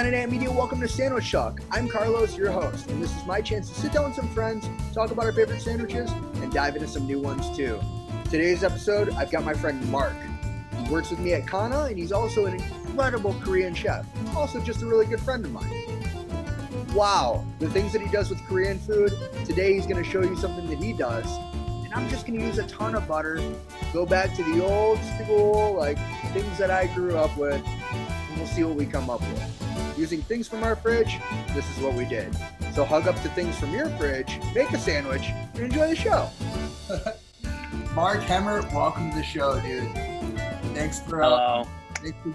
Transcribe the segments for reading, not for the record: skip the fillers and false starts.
Internet Media, welcome to Sandwich Talk. I'm Carlos, your host, and this is my chance to sit down with some friends, talk about our favorite sandwiches, and dive into some new ones too. Today's episode, I've got my friend Mark. He works with me at Khana, and he's also an incredible Korean chef, also just a really good friend of mine. Wow, the things that he does with Korean food. Today he's going to show you something that he does, and I'm just going to use a ton of butter, go back to the old school, like things that I grew up with, and we'll see what we come up with. Using things from our fridge, this is what we did. So hug up to things from your fridge, make a sandwich, and enjoy the show. Mark Hemmert, welcome to the show, dude. Thanks for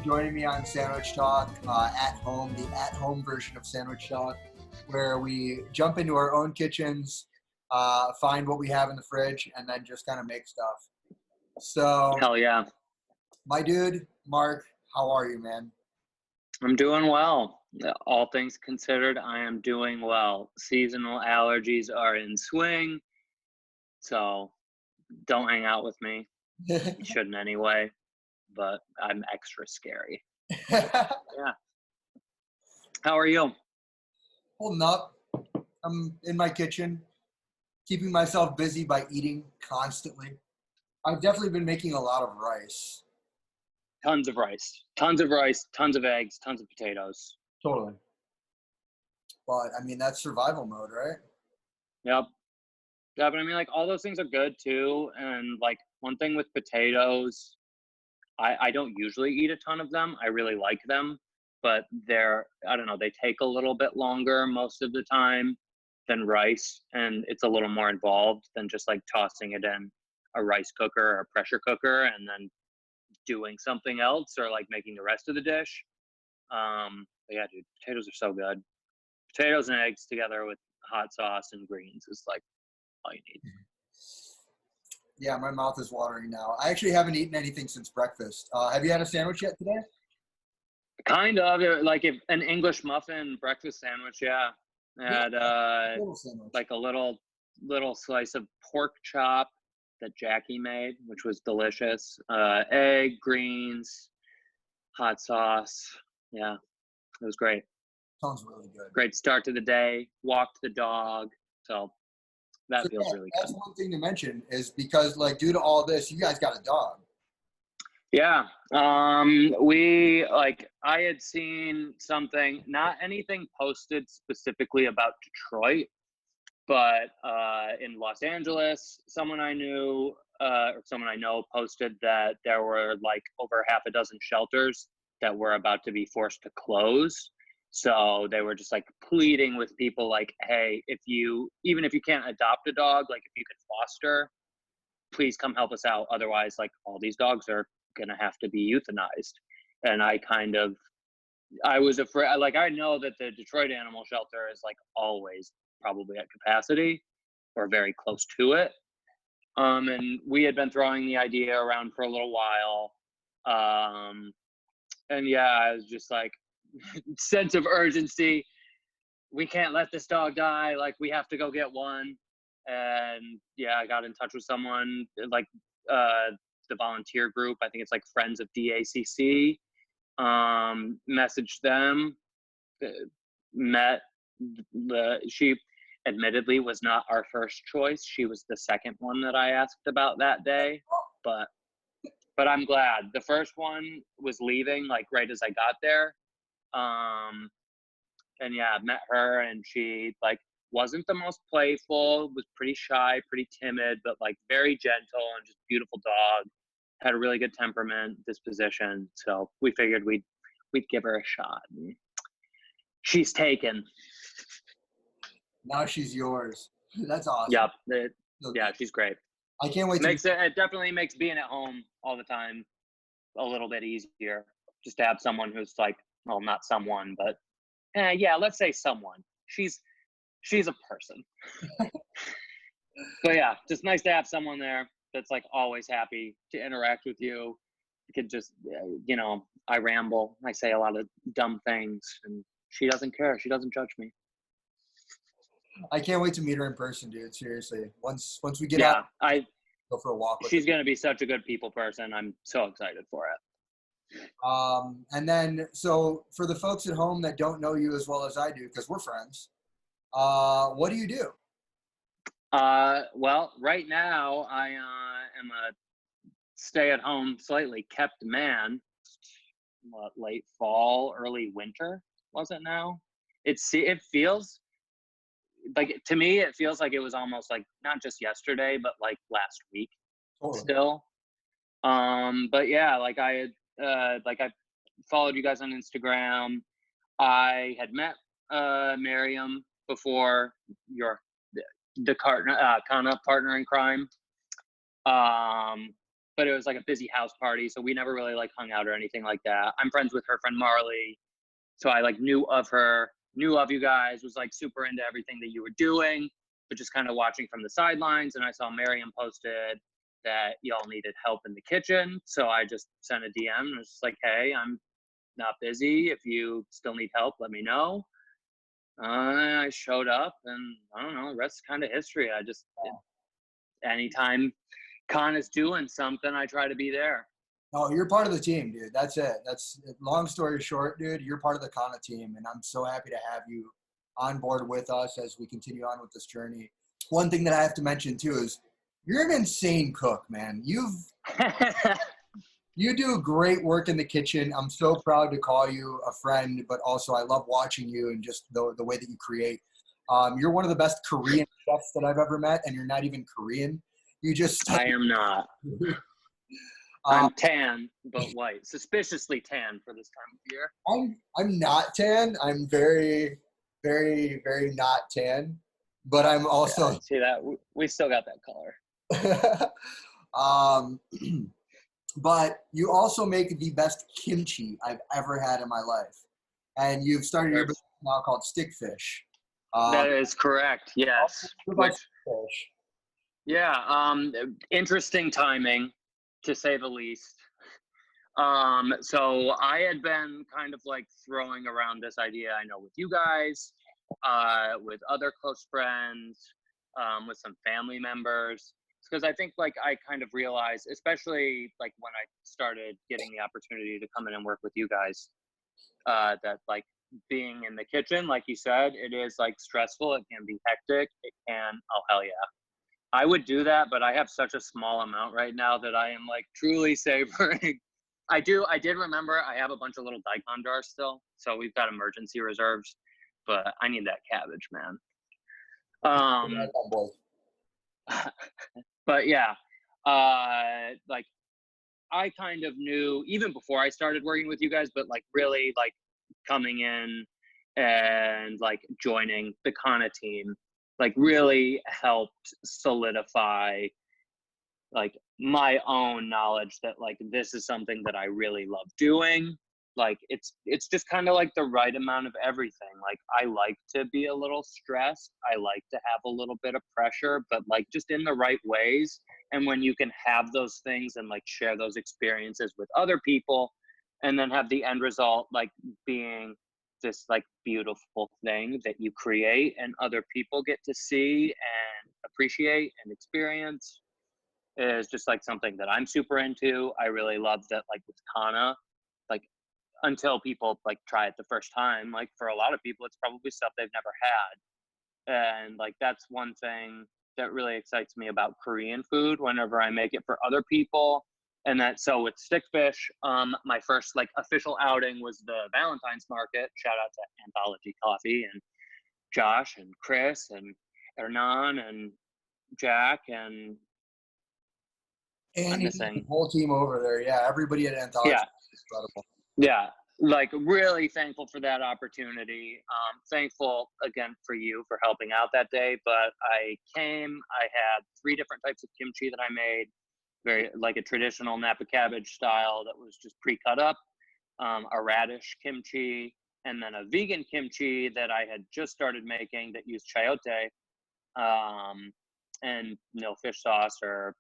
joining me on Sandwich Talk at home, the at-home version of Sandwich Talk, where we jump into our own kitchens, find what we have in the fridge, and then just kind of make stuff. So, hell yeah. My dude, Mark, how are you, man? I'm doing well. All things considered, I am doing well. Seasonal allergies are in swing, so don't hang out with me. You shouldn't anyway, but I'm extra scary. Yeah. How are you? Holding up. I'm in my kitchen, keeping myself busy by eating constantly. I've definitely been making a lot of rice. Tons of rice, tons of eggs, tons of potatoes. Totally. But, I mean, that's survival mode, right? Yep. Yeah, but I mean, like, all those things are good, too. And, like, one thing with potatoes, I don't usually eat a ton of them. I really like them. But I don't know, they take a little bit longer most of the time than rice. And it's a little more involved than just, like, tossing it in a rice cooker or a pressure cooker and then doing something else or like making the rest of the dish. But yeah, dude, potatoes are so good. Potatoes and eggs together with hot sauce and greens is like all you need. Yeah, my mouth is watering now. I actually haven't eaten anything since breakfast. Have you had a sandwich yet today? Kind of like if an English muffin breakfast sandwich. Yeah, I had like a little slice of pork chop that Jackie made, which was delicious. Egg, greens, hot sauce. Yeah, it was great. Sounds really good. Great start to the day. Walked the dog. So that feels really good. That's one thing to mention is because, like, due to all this, you guys got a dog. Yeah. I had seen something, not anything posted specifically about Detroit, but in Los Angeles, someone I know posted that there were like over half a dozen shelters that were about to be forced to close. So they were just like pleading with people like, hey, even if you can't adopt a dog, like if you could foster, please come help us out. Otherwise, like all these dogs are going to have to be euthanized. And I was afraid, like I know that the Detroit Animal Shelter is like always probably at capacity or very close to it. And we had been throwing the idea around for a little while. And yeah, I was just like, sense of urgency. We can't let this dog die. Like we have to go get one. And yeah, I got in touch with someone like the volunteer group. I think it's like Friends of DACC. Messaged them, she admittedly was not our first choice. She was the second one that I asked about that day, but I'm glad. The first one was leaving like right as I got there. And yeah, met her and she like wasn't the most playful, was pretty shy, pretty timid, but like very gentle and just beautiful dog. Had a really good temperament, disposition. So we figured we'd give her a shot. And she's taken. Now she's yours. That's awesome. Yep. Yeah, she's great. I can't wait. It definitely makes being at home all the time a little bit easier. Just to have someone who's like, well, not someone, but yeah, let's say someone. She's a person. But yeah, just nice to have someone there that's like always happy to interact with you. You could just, I ramble. I say a lot of dumb things and she doesn't care. She doesn't judge me. I can't wait to meet her in person, dude. Seriously. Once we get out, go for a walk with she's going to be such a good people person. I'm so excited for it. And then, so for the folks at home that don't know you as well as I do, because we're friends, what do you do? Well, right now I am a stay-at-home, slightly kept man. What, late fall, early winter was it now? It feels like, to me, it feels like it was almost like not just yesterday, but like last week Totally. still. But yeah, I followed you guys on Instagram. I had met Miriam before, your the Khana partner in crime. But it was like a busy house party, so we never really like hung out or anything like that. I'm friends with her friend Marley, so I like knew of her, knew of you guys, was like super into everything that you were doing, but just kind of watching from the sidelines. And I saw Miriam posted that y'all needed help in the kitchen, so I just sent a DM and was just like, hey, I'm not busy. If you still need help, let me know. I showed up, and I don't know, the rest is kind of history. Anytime Khan is doing something, I try to be there. Oh, you're part of the team, dude. That's it. That's long story short, dude. You're part of the Khana team, and I'm so happy to have you on board with us as we continue on with this journey. One thing that I have to mention too is you're an insane cook, man. You do great work in the kitchen. I'm so proud to call you a friend, but also I love watching you and just the way that you create. You're one of the best Korean chefs that I've ever met, and you're not even Korean. You just I am not. I'm tan, but white. Suspiciously tan for this time of year. I'm not tan. I'm very, very, very not tan. But I'm also yeah, see that we still got that color. But you also make the best kimchi I've ever had in my life. And you've started your business now called Stickfish. That is correct. Yes. Which, yeah. Interesting timing, to say the least. So I had been kind of like throwing around this idea, I know, with you guys, with other close friends, with some family members. Because I think like I kind of realized, especially like when I started getting the opportunity to come in and work with you guys, that like being in the kitchen, like you said, it is like stressful. It can be hectic. It can, oh hell yeah. I would do that, but I have such a small amount right now that I am like truly savoring. I did remember I have a bunch of little daikon jars still, so we've got emergency reserves, but I need that cabbage, man. But yeah, like I kind of knew even before I started working with you guys, but like really like coming in and like joining the Khana team, like really helped solidify like my own knowledge that like this is something that I really love doing. Like it's just kind of like the right amount of everything. Like I like to be a little stressed. I like to have a little bit of pressure, but like just in the right ways. And when you can have those things and like share those experiences with other people and then have the end result like being this like beautiful thing that you create and other people get to see and appreciate and experience is just like something that I'm super into. I really love that like with Khana, like until people like try it the first time, like for a lot of people it's probably stuff they've never had. And like that's one thing that really excites me about Korean food whenever I make it for other people. And that so with Stickfish, my first like official outing was the Valentine's market. Shout out to Anthology Coffee and Josh and Chris and Hernan and Jack and I'm missing the whole team over there. Yeah, everybody at Anthology. Yeah, is incredible. Yeah, like really thankful for that opportunity. Thankful again for you for helping out that day. But I had 3 different types of kimchi that I made, very like a traditional Napa cabbage style that was just pre-cut up, a radish kimchi, and then a vegan kimchi that I had just started making that used chayote, and no fish sauce or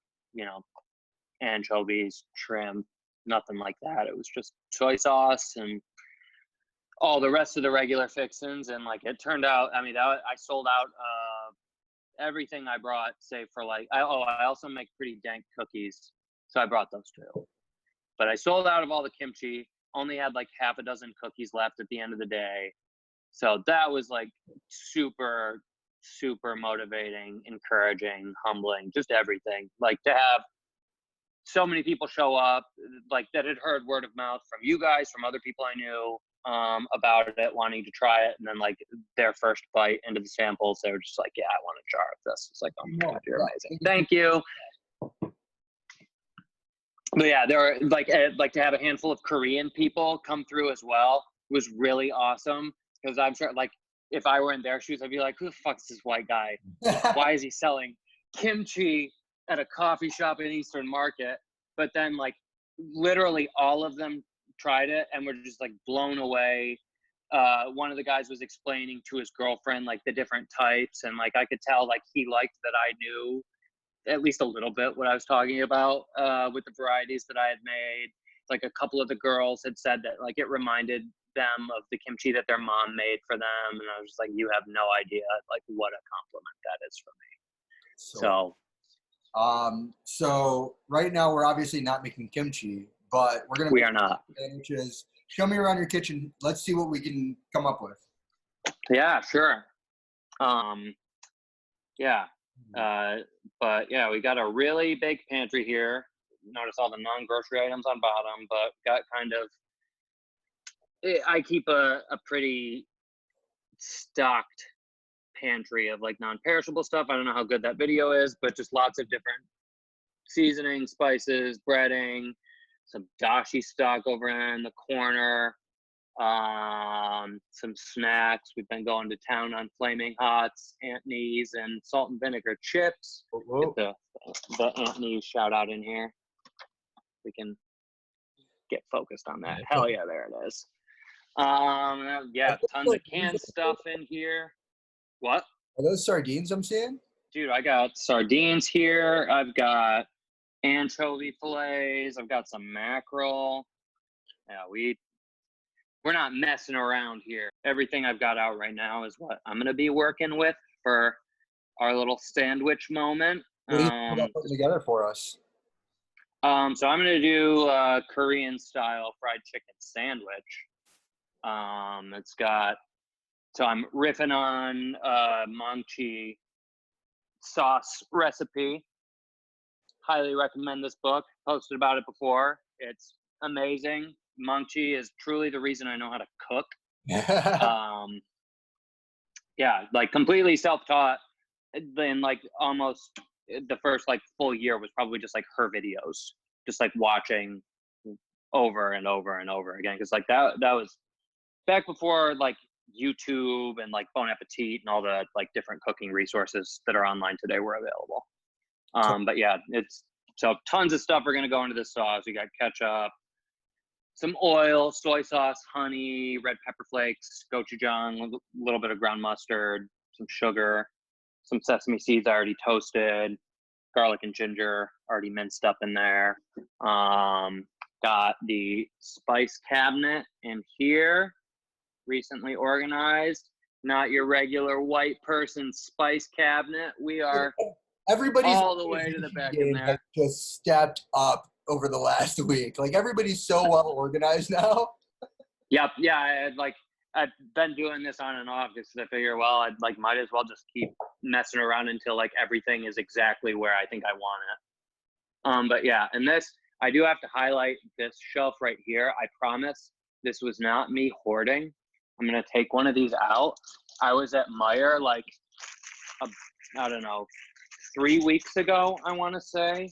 anchovies, shrimp, nothing like that. It was just soy sauce and all the rest of the regular fixins. And like it turned out, I mean, I sold out everything I brought, save for like, I also make pretty dank cookies. So I brought those too. But I sold out of all the kimchi, only had like half a dozen cookies left at the end of the day. So that was like super, super motivating, encouraging, humbling, just everything. Like to have so many people show up, like that had heard word of mouth from you guys, from other people I knew about it, wanting to try it. And then like their first bite into the samples, they were just like, yeah, I want a jar of this. It's like, oh my God, you're amazing. Thank you. But yeah, there were like to have a handful of Korean people come through as well was really awesome. Because I'm sure like if I were in their shoes, I'd be like, who the fuck is this white guy? Why is he selling kimchi at a coffee shop in Eastern Market? But then like literally all of them tried it and were just like blown away. One of the guys was explaining to his girlfriend like the different types, and like I could tell like he liked that I knew at least a little bit what I was talking about with the varieties that I had made. Like a couple of the girls had said that like it reminded them of the kimchi that their mom made for them, and I was just like, you have no idea like what a compliment that is for me. So right now we're obviously not making kimchi, but we are not. Sandwiches. Show me around your kitchen. Let's see what we can come up with. Yeah, sure. But yeah, we got a really big pantry here. Notice all the non-grocery items on bottom, but got kind of, I keep a pretty stocked pantry of like non-perishable stuff. I don't know how good that video is, but just lots of different seasoning, spices, breading, some dashi stock over in the corner, some snacks. We've been going to town on Flaming Hots, Antony's, and salt and vinegar chips. Get the Antony's shout out in here. We can get focused on that. Hell yeah, there it is. Yeah, tons of canned stuff in here. What? Are those sardines I'm seeing? Dude, I got sardines here. I've got anchovy fillets. I've got some mackerel. Yeah, we're not messing around here. Everything I've got out right now is what I'm gonna be working with for our little sandwich moment. What are you putting together for us? So I'm gonna do a Korean style fried chicken sandwich. So I'm riffing on mangchi sauce recipe. Highly recommend this book. Posted about it before. It's amazing. Mangchi is truly the reason I know how to cook. Yeah, like completely self-taught. Then like almost the first like full year was probably just like her videos, just like watching over and over and over again. Cause like that was back before like YouTube and like Bon Appetit and all the like different cooking resources that are online today were available. But yeah, so tons of stuff are going to go into this sauce. We got ketchup, some oil, soy sauce, honey, red pepper flakes, gochujang, a little bit of ground mustard, some sugar, some sesame seeds I already toasted, garlic and ginger already minced up in there. Got the spice cabinet in here, recently organized. Not your regular white person spice cabinet. We are everybody's all the way to the back in there. Just stepped up over the last week. Like everybody's so well organized now. Yep. Yeah. I've been doing this on and off because I figure, well, I'd like might as well just keep messing around until like everything is exactly where I think I want it. But yeah, and I do have to highlight this shelf right here. I promise this was not me hoarding. I'm gonna take one of these out. I was at Meijer like I don't know, 3 weeks ago, I want to say.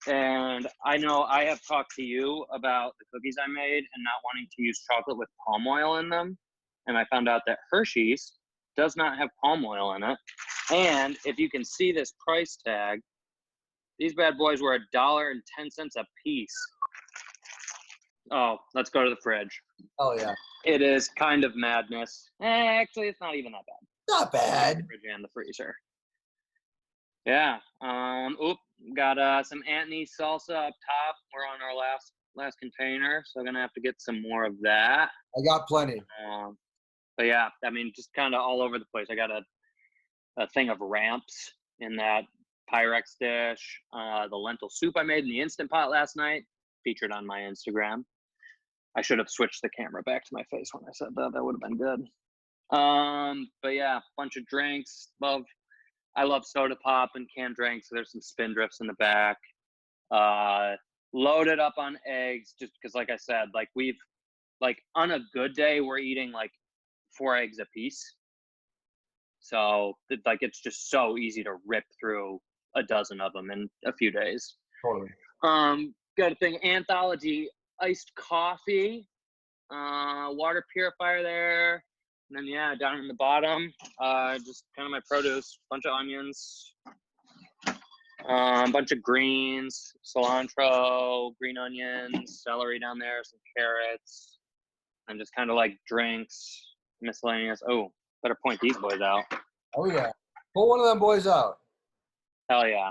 And I know I have talked to you about the cookies I made and not wanting to use chocolate with palm oil in them. And I found out that Hershey's does not have palm oil in it. And if you can see this price tag, these bad boys were $1.10 a piece. Oh, let's go to the fridge. Oh, yeah. It is kind of madness. Actually, it's not even that bad. Not bad. The fridge and the freezer. Yeah. Got some Antony's salsa up top. We're on our last container, so I'm gonna have to get some more of that. I got plenty. But yeah, I mean, just kind of all over the place. I got a thing of ramps in that Pyrex dish. The lentil soup I made in the Instant Pot last night. featured on my Instagram. I should have switched the camera back to my face when I said that. That would have been good. But yeah, bunch of drinks. I love soda pop and canned drinks. So there's some Spindrifts in the back. Loaded up on eggs, just because, like I said, like we've like on a good day we're eating like 4 eggs a piece. So it's just so easy to rip through a dozen of them in a few days. Totally. Got a thing, Anthology iced coffee, water purifier there, and then yeah, down in the bottom, just kind of my produce, bunch of onions, bunch of greens, cilantro, green onions, celery down there, some carrots, and just kind of like drinks, miscellaneous. Oh, better point these boys out. Oh yeah, pull one of them boys out. Hell yeah.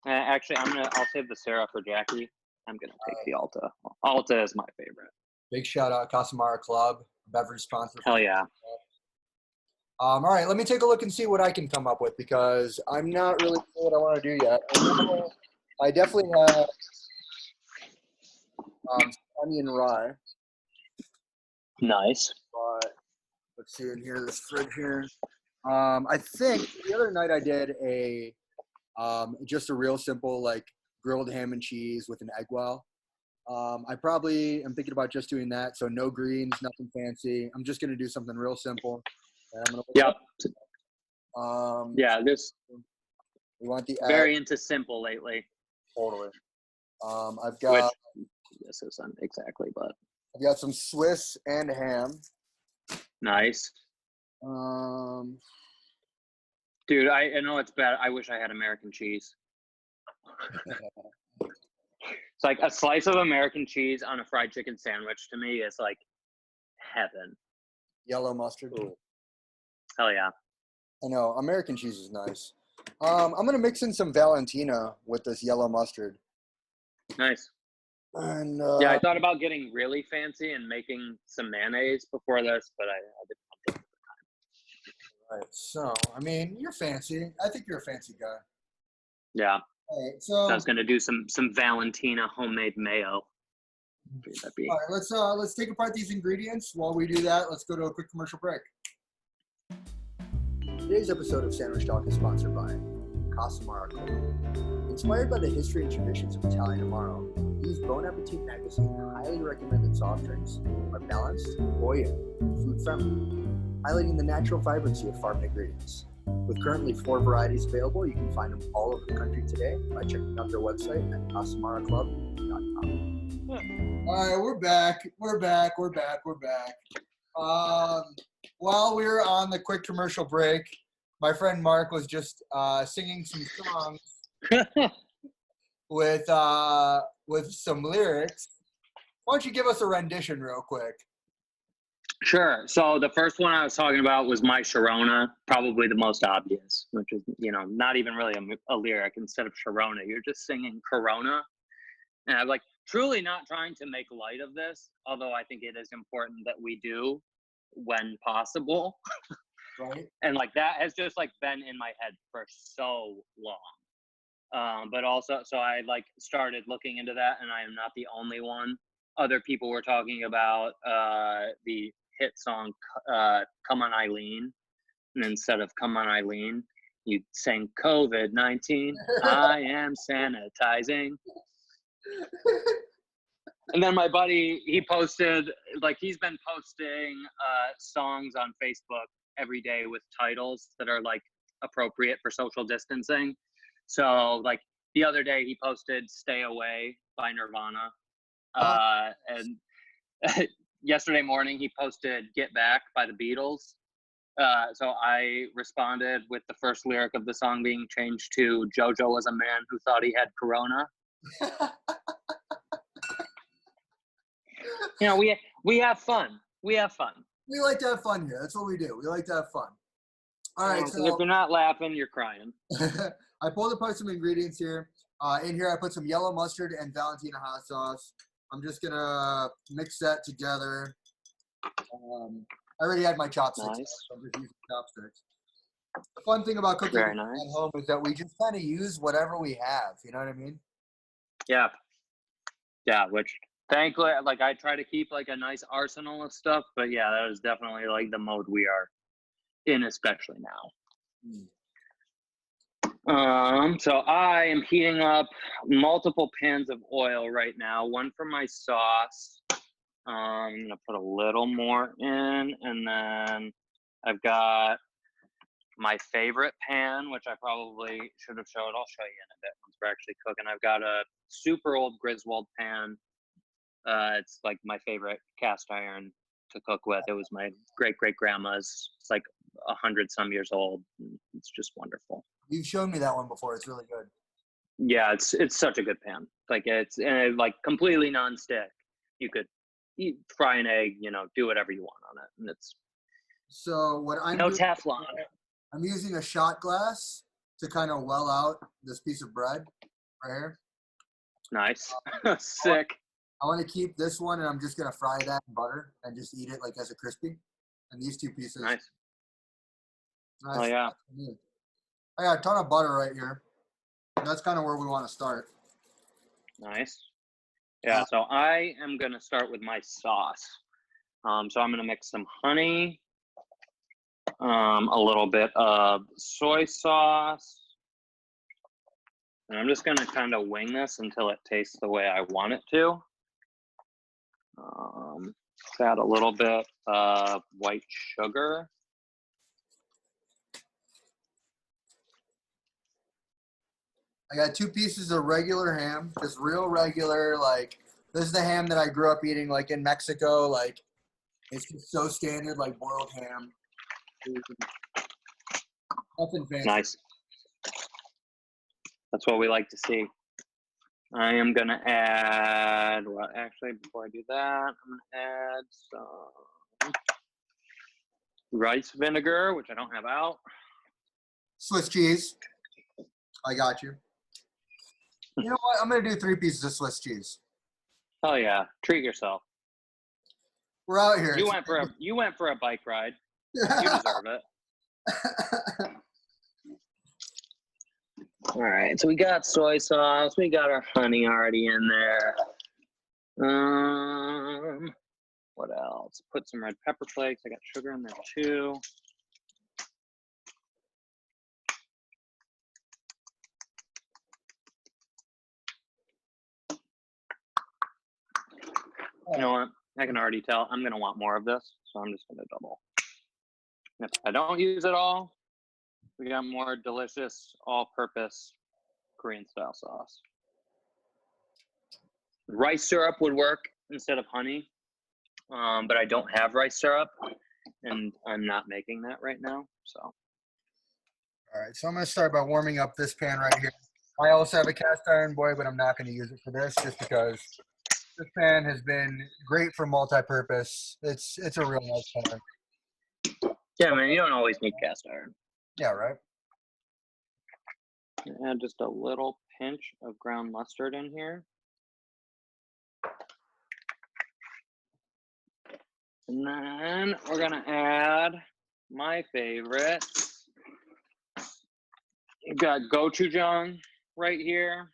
Actually, I'll save the Sarah for Jackie. I'm gonna take the Alta. Alta is my favorite. Big shout out Casamara Club, beverage sponsor. Hell yeah. All right, let me take a look and see what I can come up with, because I'm not really sure what I want to do yet. I definitely have onion rye. Nice. But let's see in here, this fridge here. I think the other night I did a just a real simple like grilled ham and cheese with an egg well. I probably am thinking about just doing that. So no greens, nothing fancy. I'm just gonna do something real simple. And I'm gonna yep. Yeah, this. We want the very egg. Into simple lately. Totally. I've got. This isn't exactly, but I've got some Swiss and ham. Nice. Dude, I know it's bad. I wish I had American cheese. It's like a slice of American cheese on a fried chicken sandwich to me is like heaven. Yellow mustard. Ooh. Hell yeah. I know. American cheese is nice. I'm going to mix in some Valentina with this yellow mustard. Nice. And yeah, I thought about getting really fancy and making some mayonnaise before this, but I didn't have the time. Right. So, I mean, you're fancy. I think you're a fancy guy. Yeah. All right. So I was gonna do some Valentina homemade mayo. All right. Let's take apart these ingredients. While we do that, let's go to a quick commercial break. Today's episode of Sandwich Talk is sponsored by Casamara Club. Inspired by the history and traditions of Italian Amaro, these Bon Appetit magazine highly recommended soft drinks are balanced, buoyant, and food-friendly, highlighting the natural vibrancy of farm ingredients. With currently 4 varieties available, you can find them all over the country today by checking out their website at CasamaraClub.com. All right, we're back. While we were on the quick commercial break, my friend Mark was just singing some songs with some lyrics. Why don't you give us a rendition real quick? Sure. So the first one I was talking about was My Sharona, probably the most obvious, which is, not even really a lyric. Instead of Sharona, you're just singing Corona. And I'm like truly not trying to make light of this, although I think it is important that we do when possible. Right. And like that has just like been in my head for so long. But also, so I like started looking into that, and I am not the only one. Other people were talking about the hit song Come On Eileen, and instead of Come On Eileen, you sang COVID-19, I am sanitizing. And then my buddy, he posted, like he's been posting songs on Facebook every day with titles that are like appropriate for social distancing. So like the other day he posted Stay Away by Nirvana. And yesterday morning he posted Get Back by the Beatles. So I responded with the first lyric of the song being changed to JoJo was a man who thought he had corona. We have fun. We have fun. We like to have fun here. That's what we do. We like to have fun. All right. So if you're not laughing, you're crying. I pulled apart some ingredients here. In here, I put some yellow mustard and Valentina hot sauce. I'm just going to mix that together. I already had my chopsticks. Nice. So I'm just using chopsticks. The fun thing about cooking Very nice. at home is that we just kind of use whatever we have. You know what I mean? Yeah. Yeah, which thankfully, like I try to keep like a nice arsenal of stuff, but yeah, that is definitely like the mode we are in, especially now. So I am heating up multiple pans of oil right now. One for my sauce. I'm gonna put a little more in, and then I've got my favorite pan, which I probably should have showed. I'll show you in a bit once we're actually cooking. I've got a super old Griswold pan. It's like my favorite cast iron to cook with. It was my great grandma's. It's like 100-some years old. It's just wonderful. You've shown me that one before. It's really good. Yeah, it's such a good pan. Like it's like completely nonstick. You could fry an egg, do whatever you want on it, and it's So what I'm no doing, Teflon. I'm using a shot glass to kind of well out this piece of bread right here. Nice. Sick. I want to keep this one, and I'm just gonna fry that in butter and just eat it like as a crispy. And these two pieces. Nice. Nice. Oh yeah. I got a ton of butter right here. That's kind of where we want to start. Nice. Yeah, so I am going to start with my sauce. So I'm going to mix some honey, a little bit of soy sauce, and I'm just going to kind of wing this until it tastes the way I want it to. Add a little bit of white sugar. I got 2 pieces of regular ham, just real regular. Like, this is the ham that I grew up eating, like in Mexico. Like, it's just so standard, like boiled ham. Nothing fancy. Nice. That's what we like to see. I am going to add, well, actually, before I do that, I'm going to add some rice vinegar, which I don't have out. Swiss cheese. I got you. You know what? I'm going to do 3 pieces of Swiss cheese. Oh yeah, treat yourself. We're out here. You went for a bike ride. You deserve it. All right, so we got soy sauce. We got our honey already in there. What else? Put some red pepper flakes. I got sugar in there too. You know what? I can already tell I'm going to want more of this, so I'm just going to double. If I don't use it all, we got more delicious all-purpose Korean-style sauce. Rice syrup would work instead of honey, but I don't have rice syrup, and I'm not making that right now. So. All right, so I'm going to start by warming up this pan right here. I also have a cast iron boy, but I'm not going to use it for this just because this pan has been great for multi-purpose. It's a real nice pan. Yeah, man, you don't always need cast iron. Yeah, right? Add just a little pinch of ground mustard in here. And then we're going to add my favorite. We've got gochujang right here,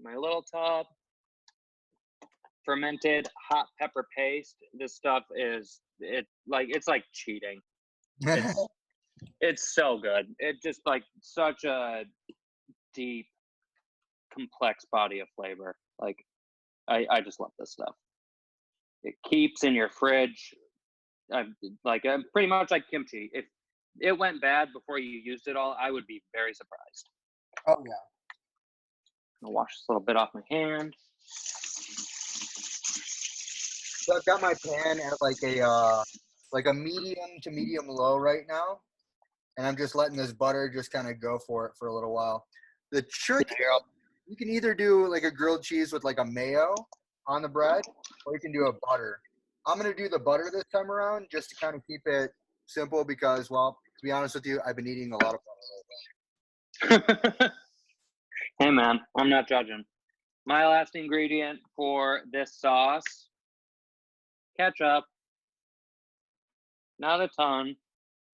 my little tub. Fermented hot pepper paste. This stuff it's like cheating. It's so good. It's just like such a deep, complex body of flavor. Like I just love this stuff. It keeps in your fridge. Pretty much like kimchi. If it went bad before you used it all, I would be very surprised. Oh yeah. I'll wash this little bit off my hand. So I've got my pan at like a medium to medium low right now, and I'm just letting this butter just kind of go for it for a little while. The trick here, you can either do like a grilled cheese with like a mayo on the bread, or you can do a butter. I'm gonna do the butter this time around just to kind of keep it simple because, well, to be honest with you, I've been eating a lot of butter lately. Hey man, I'm not judging. My last ingredient for this sauce. Ketchup, not a ton,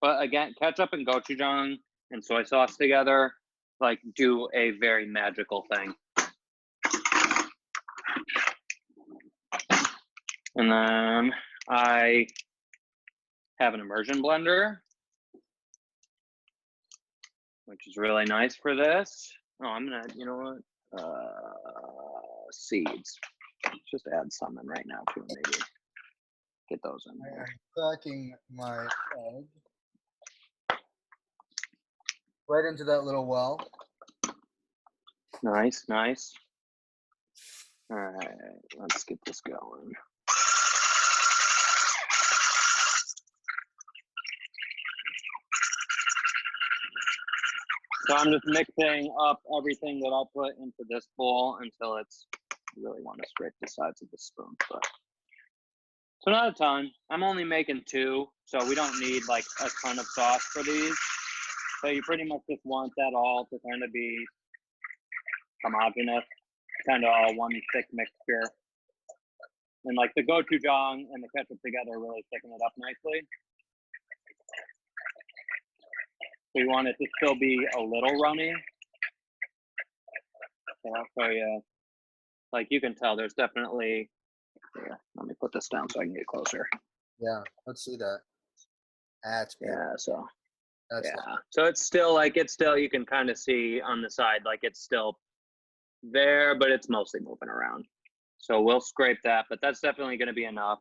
but again, ketchup and gochujang and soy sauce together, like, do a very magical thing. And then I have an immersion blender, which is really nice for this. Oh, I'm gonna, you know what? Seeds. Just add some in right now too, maybe get those in there. I'm cracking my egg right into that little well. Nice, nice. All right, let's get this going. So I'm just mixing up everything that I put into this bowl until it's, you really want to scrape the sides of the spoon. But so not a ton. I'm only making 2, so we don't need like a ton of sauce for these. So you pretty much just want that all to kind of be homogeneous, kind of all one thick mixture. And like the gochujang and the ketchup together really thicken it up nicely. So you want it to still be a little runny. So I'll show you, like you can tell there's definitely, here, let me put this down so I can get closer. Yeah, let's see that. That's beautiful. Yeah, so, That's yeah. So it's still like, you can kind of see on the side, like it's still there, but it's mostly moving around. So we'll scrape that, but that's definitely going to be enough.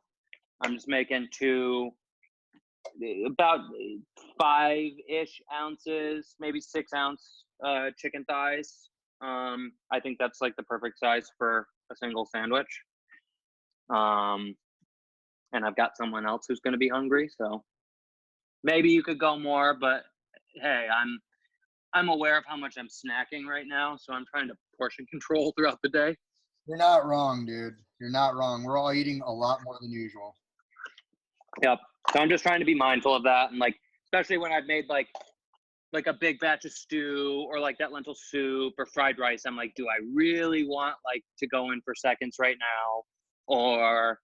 I'm just making 2, about 5-ish ounces, maybe 6-ounce chicken thighs. I think that's like the perfect size for a single sandwich. And I've got someone else who's going to be hungry, so maybe you could go more, but hey, I'm aware of how much I'm snacking right now, so I'm trying to portion control throughout the day. You're not wrong, dude. You're not wrong. We're all eating a lot more than usual. Yep. So I'm just trying to be mindful of that, and like especially when I've made like a big batch of stew or like that lentil soup or fried rice, I'm like, do I really want like to go in for seconds right now, or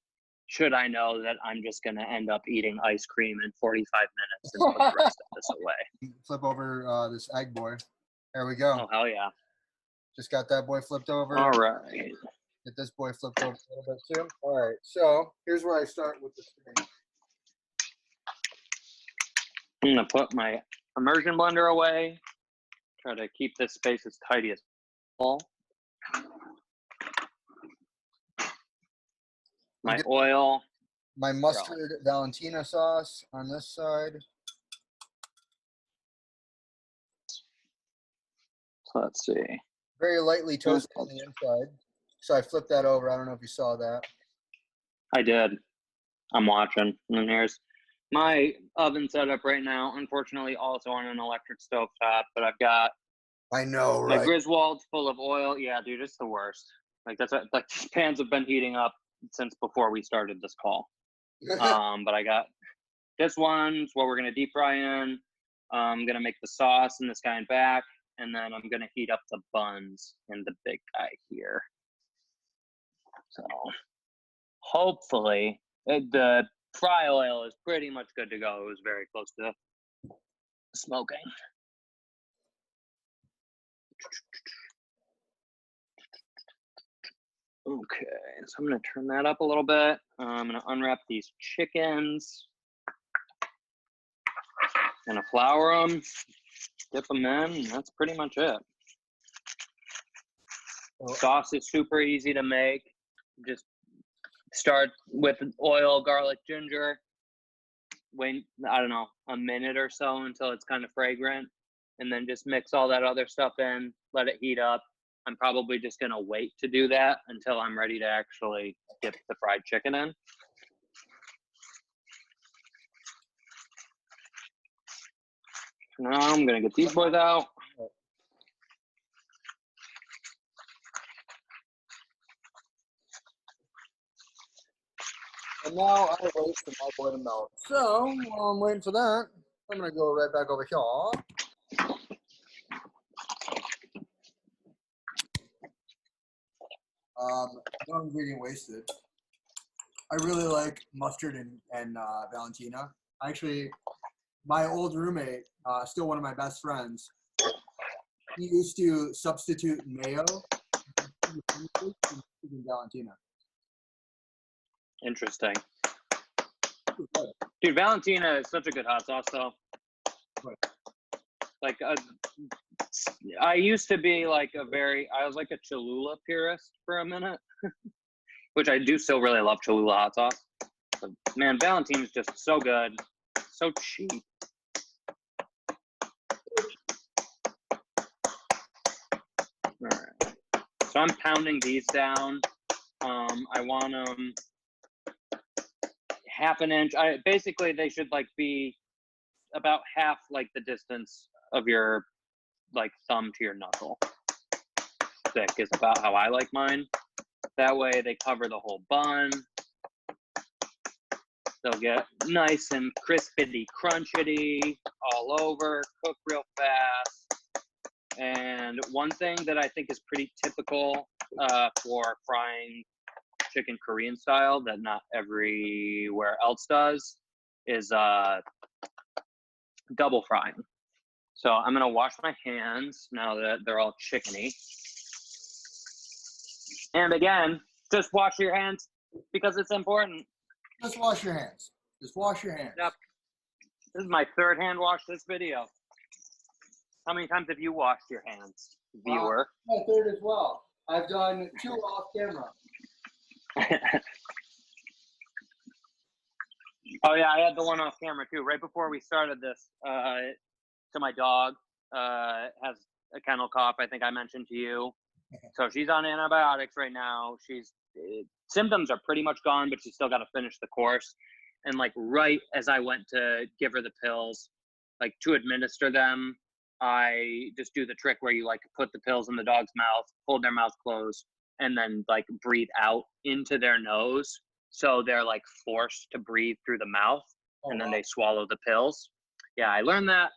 should I know that I'm just gonna end up eating ice cream in 45 minutes and put the rest of this away? Flip over this egg boy. There we go. Oh hell yeah! Just got that boy flipped over. All right. Get this boy flipped over a little bit too. All right. So here's where I start with the string. I'm gonna put my immersion blender away. Try to keep this space as tidy as possible. My oil. My mustard Valentina sauce on this side. So let's see. Very lightly toasted on the inside. So I flipped that over. I don't know if you saw that. I did. I'm watching. And here's my oven setup right now. Unfortunately, also on an electric stove top, but I've got I know, right? my Griswold's full of oil. Yeah, dude, it's the worst. Like that's what, like these pans have been heating up since before we started this call. But I got this one's what we're gonna deep fry in. I'm gonna make the sauce in this guy in back, and then I'm gonna heat up the buns in the big guy here. So hopefully the fry oil is pretty much good to go. It was very close to smoking. Okay, so I'm gonna turn that up a little bit. I'm gonna unwrap these chickens. Gonna flour them, dip them in, and that's pretty much it. Sauce is super easy to make. Just start with oil, garlic, ginger. Wait, I don't know, a minute or so until it's kind of fragrant, and then just mix all that other stuff in, let it heat up. I'm probably just gonna wait to do that until I'm ready to actually dip the fried chicken in. Now I'm gonna get these boys out. And now I wait for my boy to melt. So while I'm waiting for that, I'm gonna go right back over here. No ingredient wasted. I really like mustard and Valentina. Actually, my old roommate, still one of my best friends, he used to substitute mayo in Valentina. Interesting. Dude, Valentina is such a good hot sauce, though. Like, I used to be like I was like a Cholula purist for a minute, which I do still really love Cholula hot sauce. But man, Valentina's just so good, so cheap. All right. So I'm pounding these down. I want them half an inch. Basically they should like be about half like the distance of your like thumb to your knuckle. Thick is about how I like mine. That way they cover the whole bun. They'll get nice and crispity, crunchity all over, cook real fast. And one thing that I think is pretty typical for frying chicken Korean style that not everywhere else does is double frying. So I'm gonna wash my hands now that they're all chickeny. And again, just wash your hands because it's important. Just wash your hands. Just wash your hands. Yep. This is my third hand wash this video. How many times have you washed your hands, viewer? My third as well. I've done 2 off camera. Oh yeah, I had the one off camera too. Right before we started this, so my dog has a kennel cough. I think I mentioned to you. So she's on antibiotics right now. Symptoms are pretty much gone, but she's still got to finish the course. And like right as I went to give her the pills, like to administer them, I just do the trick where you like put the pills in the dog's mouth, hold their mouth closed, and then like breathe out into their nose. So they're like forced to breathe through the mouth, and then they swallow the pills. Yeah, I learned that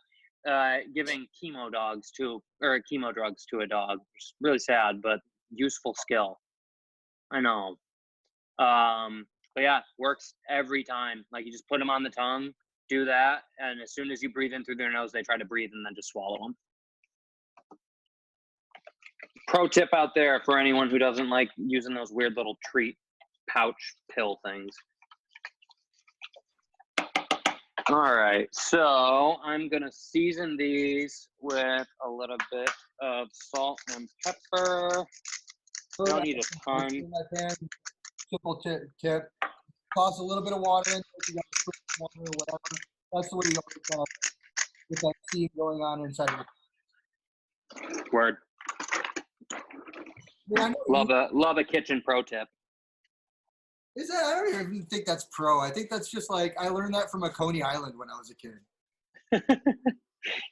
giving chemo drugs to a dog. It's really sad, but useful skill. I know. But yeah, works every time. Like you just put them on the tongue, do that, and as soon as you breathe in through their nose, they try to breathe and then just swallow them. Pro tip out there for anyone who doesn't like using those weird little treat pouch pill things. All right, so I'm gonna season these with a little bit of salt and pepper. Don't need a ton. Simple tip. Toss a little bit of water in. If you got water or whatever. That's the way you always get that steam going on inside of it. Word. Yeah, love a kitchen pro tip. Is that? I don't even think that's pro. I think that's just like I learned that from a Coney Island when I was a kid.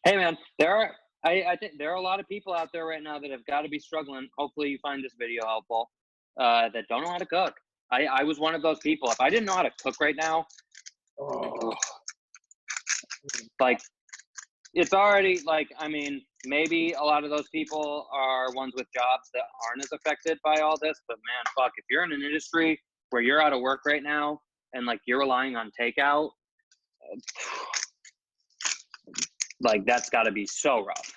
Hey man, I think there are a lot of people out there right now that have got to be struggling. Hopefully you find this video helpful. That don't know how to cook. I was one of those people. If I didn't know how to cook right now, like it's already like, I mean, maybe a lot of those people are ones with jobs that aren't as affected by all this, but man, fuck, if you're in an industry where you're out of work right now and like you're relying on takeout, like that's got to be so rough.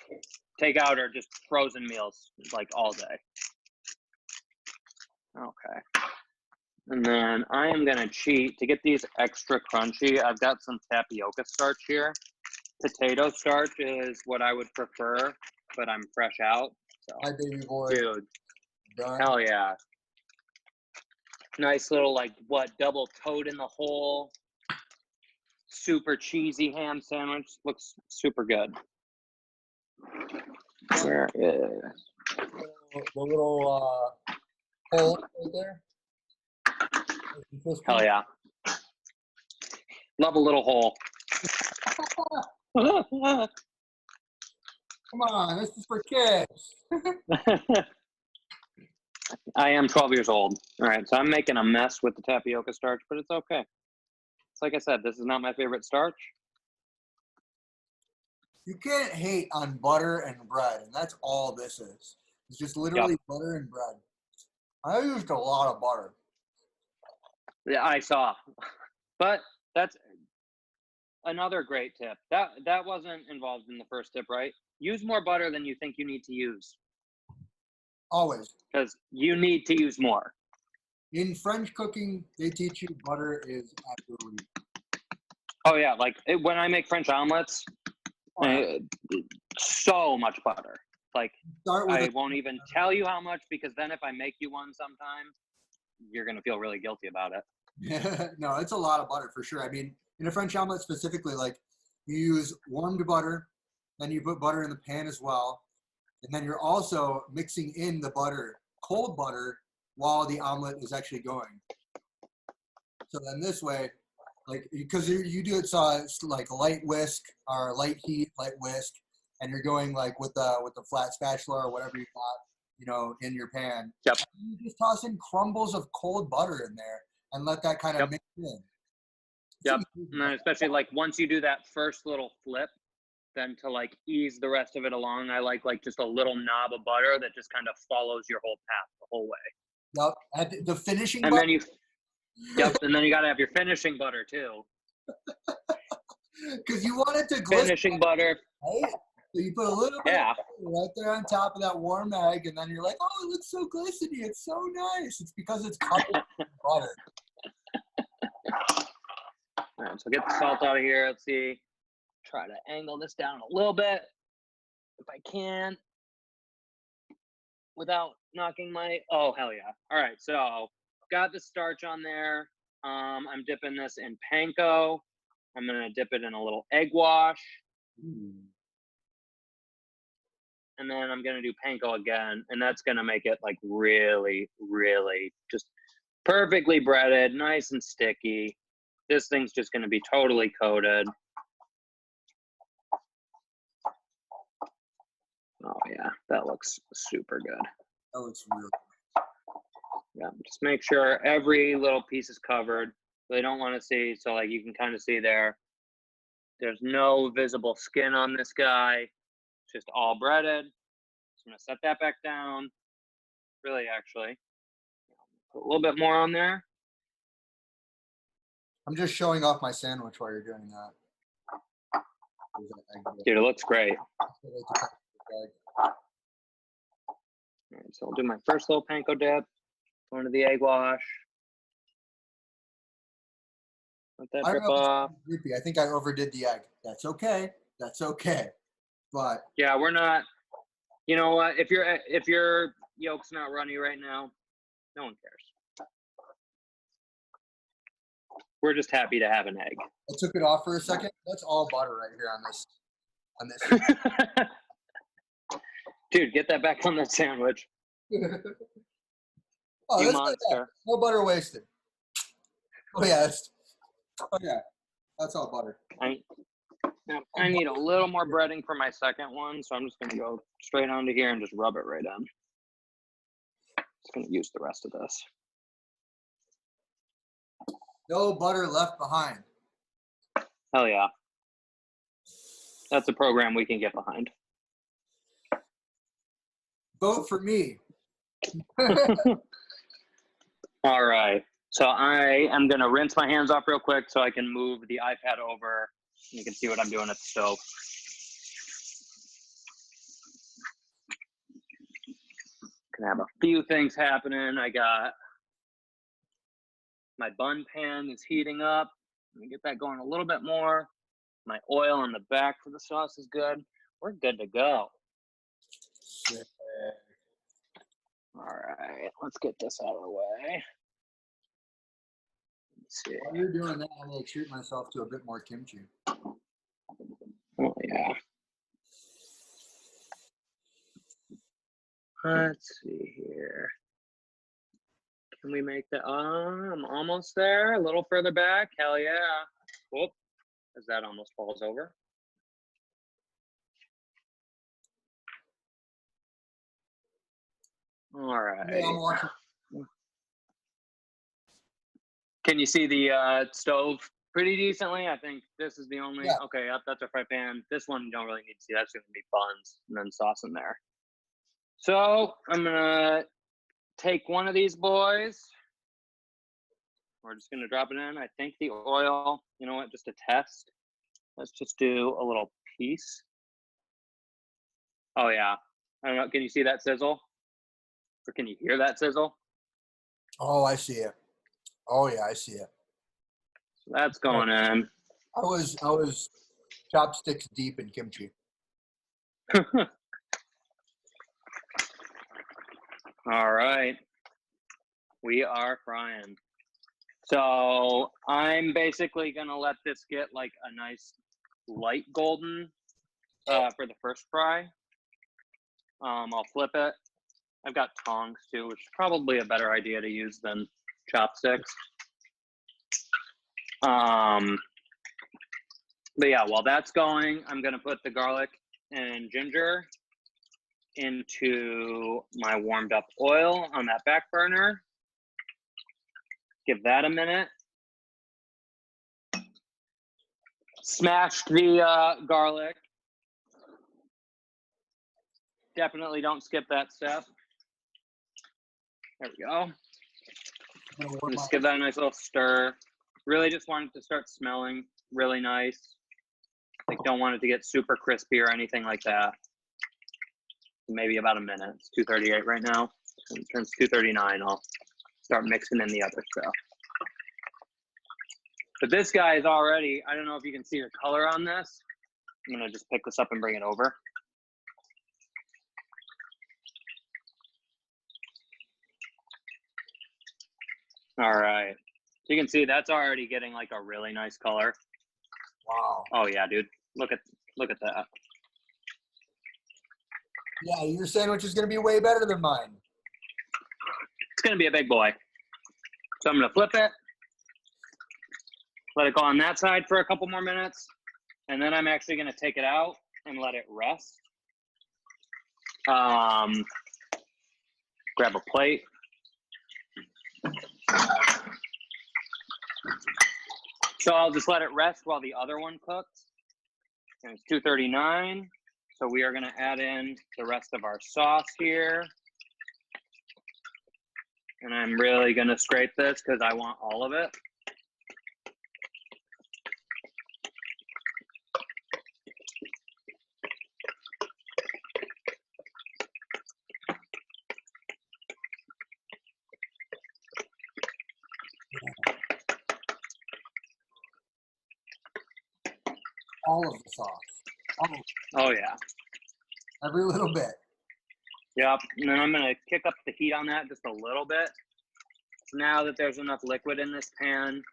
Takeout or just frozen meals like all day. Okay. And then I am going to cheat to get these extra crunchy. I've got some tapioca starch here. Potato starch is what I would prefer, but I'm fresh out. So, hi, baby boy. Dude, done. Hell yeah. Nice little, like, double coat in the hole. Super cheesy ham sandwich. Looks super good. Where is the little hole right there? Hell yeah. Love a little hole. Come on, this is for kids. I am 12 years old. All right, so I'm making a mess with the tapioca starch, but it's okay. It's like I said, this is not my favorite starch. You can't hate on butter and bread, and that's all this is. It's just literally butter and bread. I used a lot of butter. Yeah, I saw. But that's another great tip. That wasn't involved in the first tip, right? Use more butter than you think you need to use. Always. Because you need to use more. in French cooking, they teach you butter is absolutely. Oh yeah, like when I make French omelets, so much butter. Like I won't even tell you how much, because then if I make you one sometime, you're gonna feel really guilty about it. No, it's a lot of butter for sure. I mean, in a French omelet specifically, like you use warmed butter, then you put butter in the pan as well, and then you're also mixing in the butter, cold butter, while the omelet is actually going. So then this way, like, because you do it so it's like light whisk or light heat, light whisk, and you're going like with the flat spatula or whatever you got, in your pan. Yep. You just toss in crumbles of cold butter in there and let that kind of mix in. Yep. And then especially like once you do that first little flip, then to like ease the rest of it along, I like just a little knob of butter that just kind of follows your whole path the whole way. Yep. At the finishing and butter. then you Yep, and then you gotta have your finishing butter too. Because you want it to glisten. Finishing butter. Right? So you put a little bit of butter right there on top of that warm egg, and then you're like, oh, it looks so glistening. It's so nice. It's because it's covered in butter. All right, so get the salt out of here. Let's see. Try to angle this down a little bit if I can without knocking my, oh, hell yeah. All right, so got the starch on there. I'm dipping this in panko. I'm gonna dip it in a little egg wash. And then I'm gonna do panko again, and that's gonna make it like really, really just perfectly breaded, nice and sticky. This thing's just gonna be totally coated. Oh yeah, that looks super good. That looks really good. Yeah, just make sure every little piece is covered. They don't want to see, so like you can kind of see there's no visible skin on this guy. It's just all breaded. So I'm gonna set that back down. Really, actually, put a little bit more on there. I'm just showing off my sandwich while you're doing that. Dude, it looks great. All right, so I'll do my first little panko dip. Go into the egg wash. Let that drip off. I think I overdid the egg. That's okay. That's okay. But yeah, we're not. You know what? If your yolk's not runny right now, no one cares. We're just happy to have an egg. I took it off for a second. That's all butter right here on this. Dude, get that back on that sandwich. Oh, you monster. No butter wasted. Oh yeah, that's all butter. I need a little more breading for my second one, so I'm just gonna go straight onto here and just rub it right in. Just gonna use the rest of this. No butter left behind. Hell yeah. That's a program we can get behind. Vote for me. All right. So I am going to rinse my hands off real quick so I can move the iPad over. You can see what I'm doing at the stove. Can have a few things happening. I got my bun pan is heating up. Let me get that going a little bit more. My oil on the back for the sauce is good. We're good to go. All right, let's get this out of the way. Let's see. While you're doing that, I'm going to treat myself to a bit more kimchi. Oh, yeah. Let's see here. Can we make that? I'm almost there. A little further back. Hell yeah. Whoop. As that almost falls over. All right. Yeah, can you see the stove pretty decently? I think this is the only. Yeah. Okay, yep, that's our fry pan. This one you don't really need to see. That's going to be buns and then sauce in there. So I'm going to take one of these boys. We're just going to drop it in. I think the oil, you know what, just a test. Let's just do a little piece. Oh, yeah. I don't know. Can you see that sizzle? Or can you hear that sizzle? Oh, I see it. Oh yeah, I see it. So that's going in. I was chopsticks deep in kimchi. All right. We are frying. So I'm basically going to let this get like a nice light golden for the first fry. I'll flip it. I've got tongs too, which is probably a better idea to use than chopsticks. But yeah, while that's going, I'm going to put the garlic and ginger into my warmed up oil on that back burner. Give that a minute. Smashed the garlic. Definitely don't skip that step. There we go. Just give that a nice little stir. Really just want it to start smelling really nice. Like, don't want it to get super crispy or anything like that. Maybe about a minute. It's 2:38 right now. When it turns 2:39, I'll start mixing in the other stuff. But this guy is already, I don't know if you can see the color on this. I'm going to just pick this up and bring it over. All right. So you can see that's already getting like a really nice color. Wow. Oh yeah, dude. Look at that. Yeah, your sandwich is going to be way better than mine. It's going to be a big boy. So I'm going to flip it. Let it go on that side for a couple more minutes. And then I'm actually going to take it out and let it rest. Grab a plate. So I'll just let it rest while the other one cooks. And it's 2:39. So we are going to add in the rest of our sauce here. And I'm really going to scrape this because I want all of it. All of the sauce. Oh yeah. Every little bit. Yep. And then I'm going to kick up the heat on that just a little bit. So now that there's enough liquid in this pan,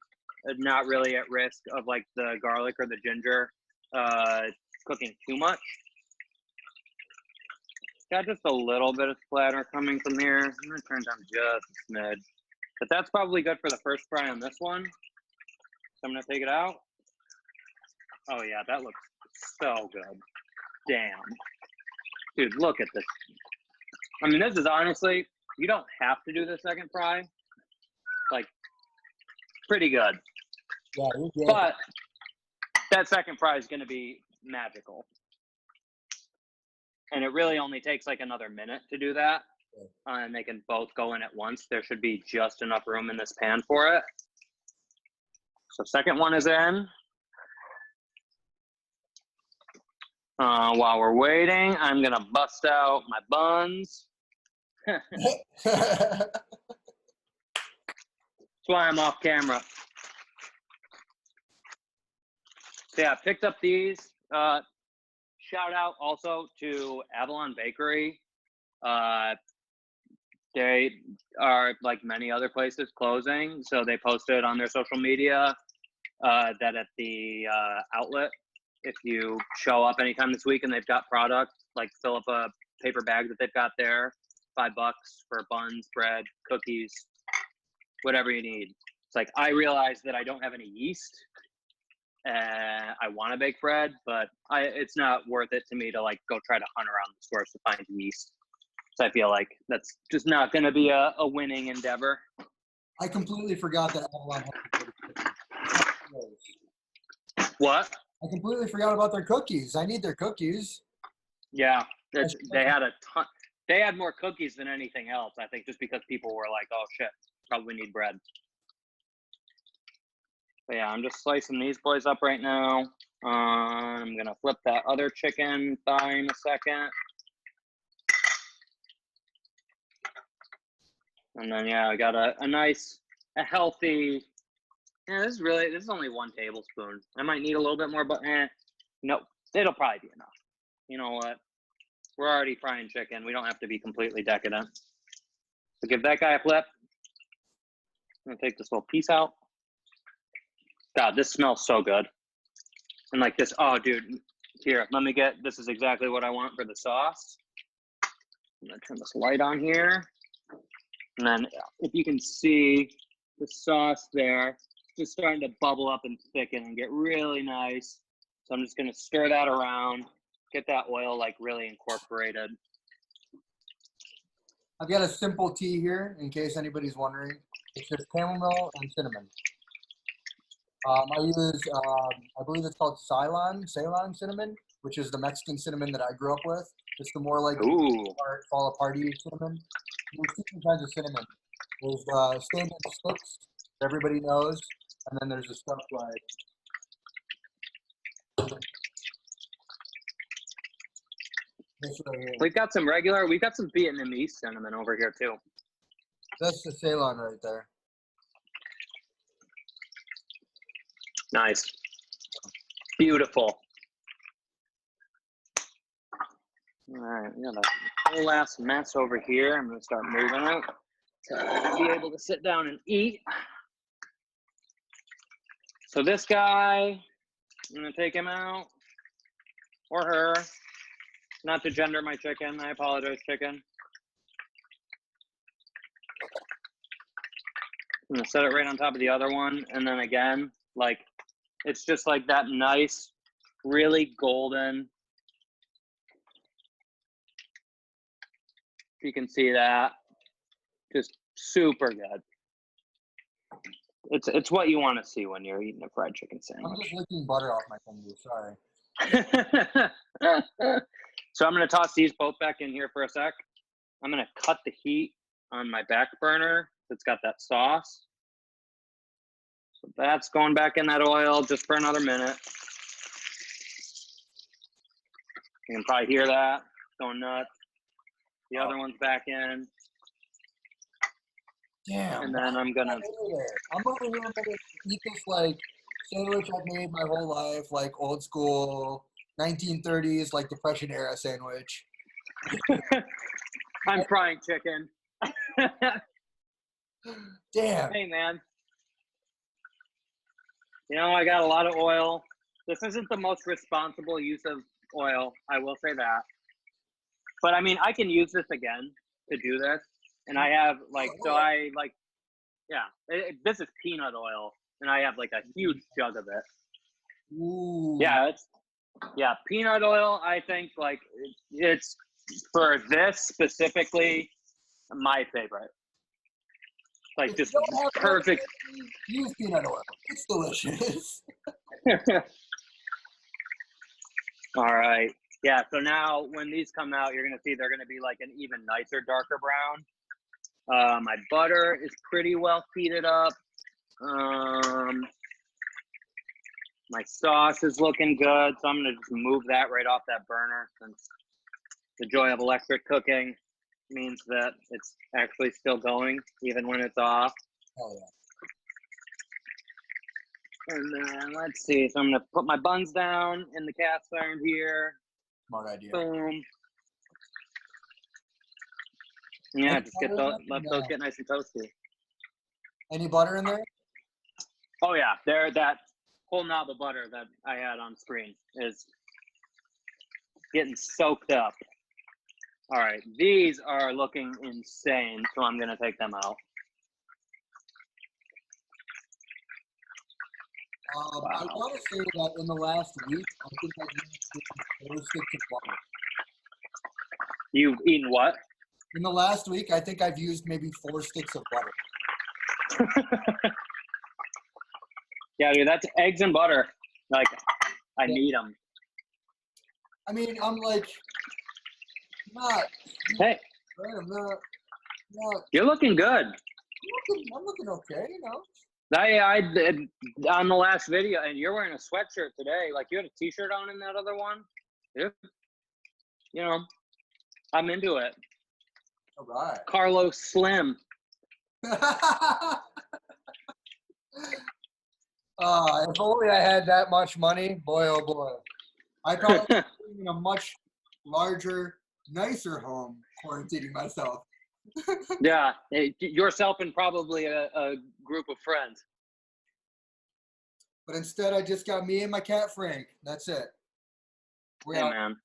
not really at risk of like the garlic or the ginger cooking too much. Got just a little bit of splatter coming from here. I'm going to turn down just a smidge. But that's probably good for the first fry on this one. So I'm going to take it out. Oh yeah, that looks so good. Damn. Dude, look at this. I mean, this is honestly, you don't have to do the second fry. Like, pretty good. Yeah, you're good. But that second fry is going to be magical. And it really only takes like another minute to do that. And they can both go in at once. There should be just enough room in this pan for it. So second one is in. While we're waiting, I'm going to bust out my buns. That's why I'm off camera. So yeah, picked up these. Shout out also to Avalon Bakery. They are, like many other places, closing. So they posted on their social media that at the outlet, if you show up anytime this week and they've got product, like fill up a paper bag that they've got there, $5 for buns, bread, cookies, whatever you need. It's like, I realize that I don't have any yeast. I want to bake bread, but it's not worth it to me to like go try to hunt around the stores to find yeast. So I feel like that's just not going to be a winning endeavor. I completely forgot that Avalon had What? I completely forgot about their cookies. I need their cookies. Yeah, they had a ton. They had more cookies than anything else, I think, just because people were like, oh shit, probably need bread. But yeah, I'm just slicing these boys up right now. I'm going to flip that other chicken thigh in a second. And then, yeah, I got a nice, a healthy, this is only 1 tablespoon. I might need a little bit more, but no, it'll probably be enough. You know what? We're already frying chicken. We don't have to be completely decadent. So give that guy a flip. I'm going to take this little piece out. God, this smells so good. And like this, oh, dude, here, this is exactly what I want for the sauce. I'm going to turn this light on here. And then if you can see the sauce there, just starting to bubble up and thicken and get really nice. So I'm just going to stir that around, get that oil like really incorporated. I've got a simple tea here in case anybody's wondering. It's just chamomile and cinnamon. I use, I believe it's called Ceylon cinnamon, which is the Mexican cinnamon that I grew up with. It's the more like fall aparty cinnamon. There's 2 different kinds of cinnamon. There's standard sticks that everybody knows, and then there's the stuff like this right here. We've got some Vietnamese cinnamon over here too. That's the Ceylon right there. Nice. Beautiful. All right, we got a whole ass mess over here. I'm going to start moving it to be able to sit down and eat. So this guy, I'm going to take him out, or her. Not to gender my chicken. I apologize, chicken. I'm going to set it right on top of the other one. And then again, like, it's just like that nice, really golden. You can see that. Just super good. It's what you want to see when you're eating a fried chicken sandwich. I'm just licking butter off my fingers, sorry. So I'm going to toss these both back in here for a sec. I'm going to cut the heat on my back burner that's got that sauce. So that's going back in that oil just for another minute. You can probably hear that going nuts. The other one's back in. Damn. And then I'm over here. I'm gonna eat this like sandwich I've made my whole life, like old school 1930s, like Depression era sandwich. I'm frying chicken. Damn. Hey man. You know, I got a lot of oil. This isn't the most responsible use of oil, I will say that. But I mean, I can use this again to do this. And I have this is peanut oil. And I have like a huge jug of it. Ooh. Yeah, peanut oil, I think like it's for this specifically, my favorite. Like just perfect. Use peanut oil. It's delicious. All right. Yeah, so now when these come out, you're going to see they're going to be like an even nicer, darker brown. My butter is pretty well heated up. My sauce is looking good, so I'm going to just move that right off that burner since the joy of electric cooking means that it's actually still going even when it's off. Oh, yeah. And then let's see, so I'm going to put my buns down in the cast iron here. Smart idea. Boom. Yeah, just let those get nice and toasty. Any butter in there? Oh yeah, that whole knob of butter that I had on screen is getting soaked up. All right, these are looking insane, so I'm gonna take them out. Wow. I want to say that in the last week, I think I've used 4 sticks of butter. You've eaten what? In the last week, I think I've used maybe 4 sticks of butter. Yeah, dude, that's eggs and butter. Like, I need them. I mean, I'm like, not. Hey. I'm not. You're looking good. I'm looking okay, you know. I did on the last video, and you're wearing a sweatshirt today. Like you had a t-shirt on in that other one. Yeah. You know, I'm into it. All right. Carlos Slim. If only I had that much money, boy, oh boy. I'd probably be in a much larger, nicer home quarantining myself. Yeah, yourself and probably a group of friends. But instead, I just got me and my cat, Frank. That's it. Hey, man.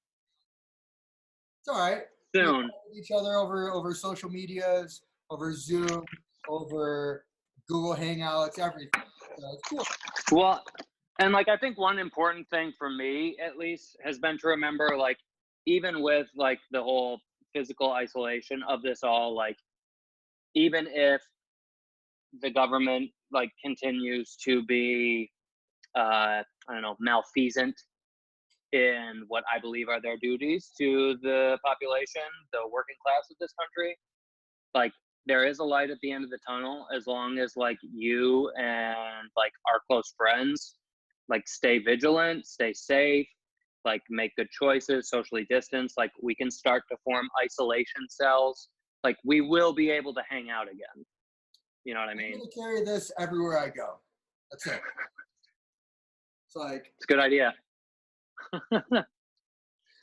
It's all right. Soon. We talk with each other over social medias, over Zoom, over Google Hangouts, everything. So it's cool. Well, and like I think one important thing for me, at least, has been to remember, like, even with like the whole physical isolation of this all, like, even if the government like continues to be, I don't know, malfeasant in what I believe are their duties to the population, the working class of this country, like there is a light at the end of the tunnel as long as like you and like our close friends like stay vigilant, stay safe, like make good choices, socially distance, like we can start to form isolation cells, like we will be able to hang out again. You know what I mean? I'm gonna carry this everywhere I go. That's it. It's like it's a good idea.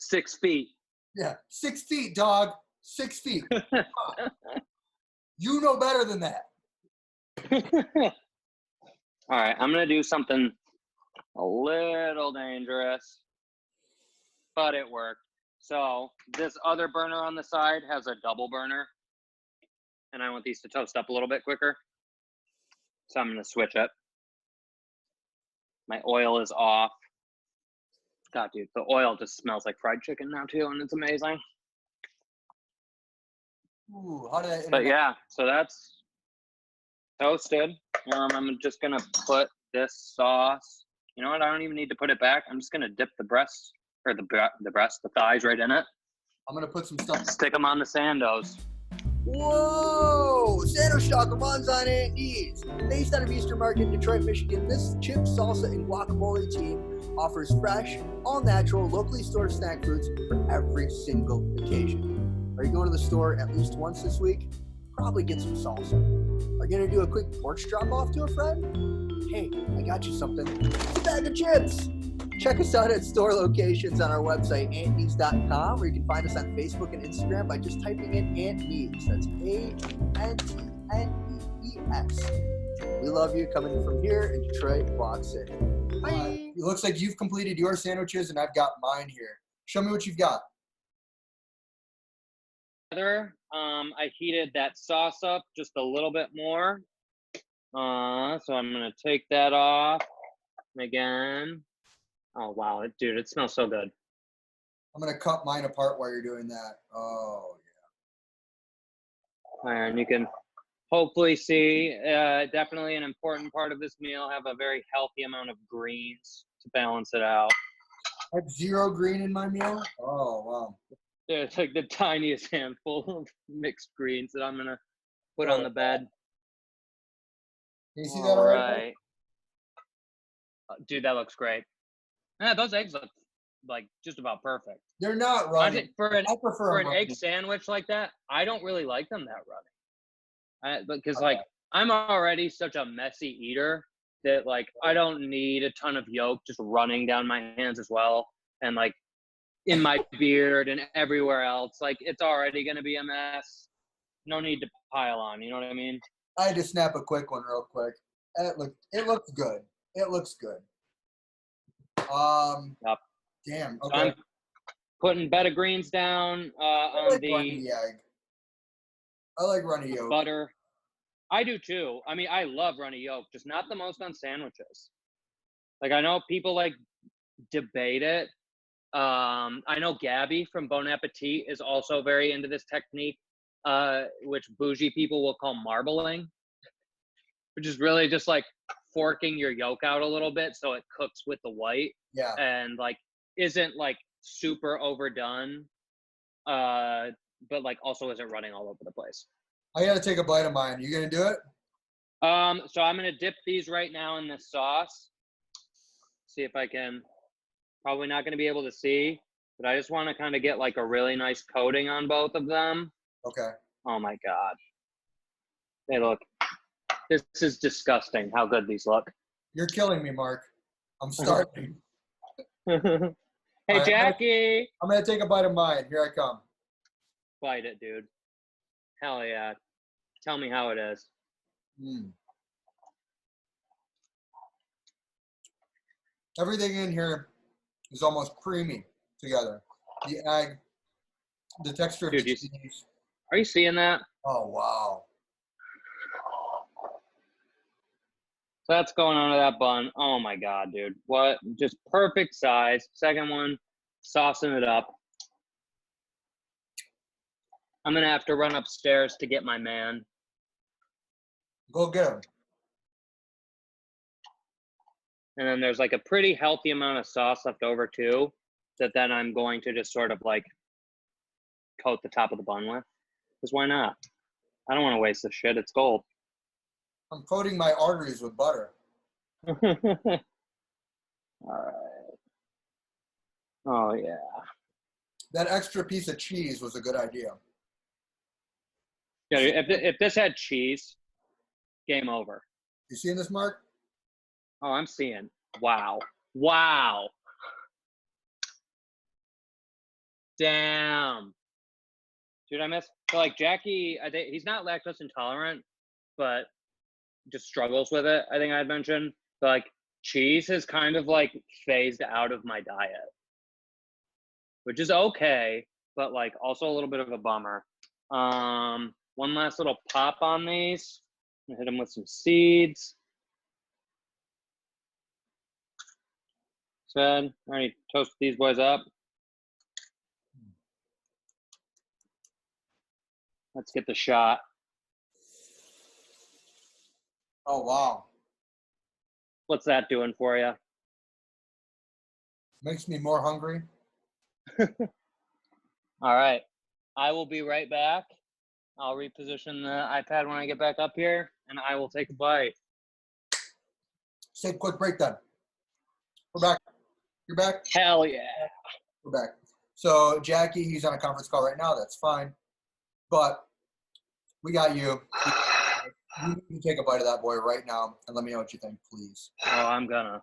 6 feet. Yeah, 6 feet, dog. 6 feet. You know better than that. All right, I'm gonna do something a little dangerous, but it worked. So this other burner on the side has a double burner, and I want these to toast up a little bit quicker. So I'm gonna switch it. My oil is off. God, dude, the oil just smells like fried chicken now too, and it's amazing. Ooh, how did that? But yeah, so that's toasted. I'm just gonna put this sauce. You know what? I don't even need to put it back. I'm just gonna dip the breast or the thighs right in it. I'm gonna put some stuff. Stick them on the sandos. Whoa! Sandwich Taco runs on Aunt E's. Based out of Eastern Market, Detroit, Michigan, this chip, salsa, and guacamole team offers fresh, all-natural, locally stored snack foods for every single occasion. Are you going to the store at least once this week? Probably get some salsa. Are you going to do a quick porch drop-off to a friend? Hey, I got you something. It's a bag of chips! Check us out at store locations on our website, AuntNees.com, or you can find us on Facebook and Instagram by just typing in Aunt Nees. That's ANTNEES. We love you coming from here in Detroit, Quad City. Bye. It looks like you've completed your sandwiches, and I've got mine here. Show me what you've got. I heated that sauce up just a little bit more. So I'm going to take that off again. Oh, wow. Dude, it smells so good. I'm going to cut mine apart while you're doing that. Oh, yeah. And you can hopefully see, definitely an important part of this meal, have a very healthy amount of greens to balance it out. I have 0 green in my meal? Oh, wow. Yeah, it's like the tiniest handful of mixed greens that I'm going to put on the bed. Can you see that all right? Dude, that looks great. Yeah, those eggs look like just about perfect. They're not runny. For an egg sandwich like that, I don't really like them that runny. Because like I'm already such a messy eater that like I don't need a ton of yolk just running down my hands as well, and like in my beard and everywhere else. Like it's already gonna be a mess. No need to pile on. You know what I mean? I had to snap a quick one real quick. It looks good. It looks good. Yep. Damn. So Okay. I'm putting bed of greens down on the egg. I like runny yolk. Butter. I do too. I mean, I love runny yolk, just not the most on sandwiches. Like I know people like debate it. I know Gabby from Bon Appetit is also very into this technique, which bougie people will call marbling, which is really just like forking your yolk out a little bit so it cooks with the white. Yeah. And like isn't like super overdone, but like also isn't running all over the place. I gotta take a bite of mine. You gonna do it? So I'm gonna dip these right now in this sauce. See if I can. Probably not gonna be able to see, but I just want to kind of get like a really nice coating on both of them. Okay. Oh my God. They look. This is disgusting. How good these look. You're killing me, Mark. I'm starving. Hey, right, Jackie. I'm gonna take a bite of mine. Here I come. Bite it, dude. Hell yeah. Tell me how it is. Everything in here is almost creamy together. The egg, the texture of Dude, the cheese. Are you seeing that? Oh, wow. So that's going on to that bun. Oh my God, dude. What? Just perfect size. Second one, saucing it up. I'm going to have to run upstairs to get my man. Go get him. And then there's like a pretty healthy amount of sauce left over too, that then I'm going to just sort of like coat the top of the bun with. Because why not? I don't want to waste this shit. It's gold. I'm coating my arteries with butter. All right. Oh, yeah. That extra piece of cheese was a good idea. Yeah, if this had cheese, game over. You seeing this, Mark? Oh, I'm seeing. Wow. Wow. Damn. Dude, I miss. So, like, Jackie, I think he's not lactose intolerant, but just struggles with it, I think I had mentioned. But, like, cheese has kind of, like, phased out of my diet, which is okay, but, like, also a little bit of a bummer. One last little pop on these. I'm gonna hit them with some seeds. Said, all right, toast these boys up. Let's get the shot. Oh, wow. What's that doing for you? Makes me more hungry. All right. I will be right back. I'll reposition the iPad when I get back up here, and I will take a bite. Take a quick break then. We're back. You're back? Hell yeah. We're back. So, Jackie, he's on a conference call right now. That's fine. But we got you. You can take a bite of that boy right now and let me know what you think, please. Oh, I'm gonna.